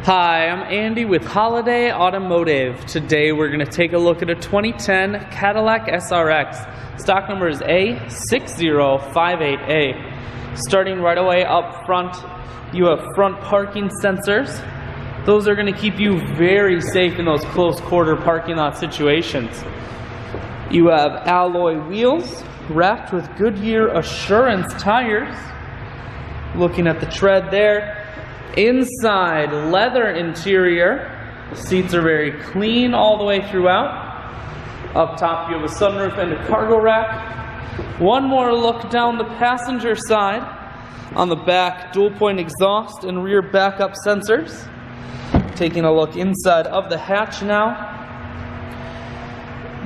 Hi, I'm Andy with Holiday Automotive. Today we're going to take a look at a 2010 Cadillac SRX. Stock number is A6058A. Starting right away up front, you have front parking sensors. Those are going to keep you very safe in those close quarter parking lot situations. You have alloy wheels wrapped with Goodyear Assurance tires. Looking at the tread there. Inside, leather interior. Seats are very clean all the way throughout. Up top, you have a sunroof and a cargo rack. One more look down the passenger side. On the back, dual point exhaust and rear backup sensors. Taking a look inside of the hatch now.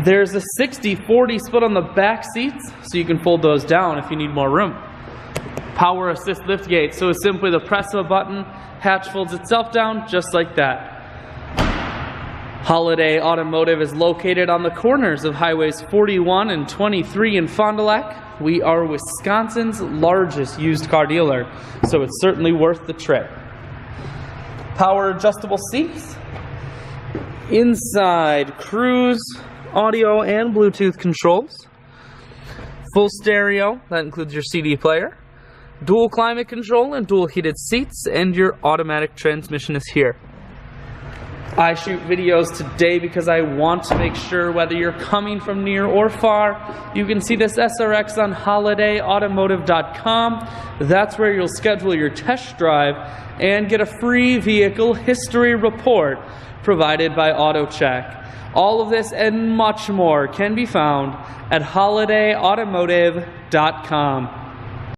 There's a 60-40 split on the back seats, so you can fold those down if you need more room. Power assist lift gate, so it's simply the press of a button, hatch folds itself down just like that. Holiday Automotive is located on the corners of highways 41 and 23 in Fond du Lac. We are Wisconsin's largest used car dealer, so it's certainly worth the trip. Power adjustable seats. Inside, cruise, audio and Bluetooth controls. Full stereo, that includes your CD player. Dual climate control and dual heated seats, and your automatic transmission is here. I shoot videos today because I want to make sure whether you're coming from near or far, you can see this SRX on holidayautomotive.com. That's where you'll schedule your test drive and get a free vehicle history report provided by AutoCheck. All of this and much more can be found at holidayautomotive.com.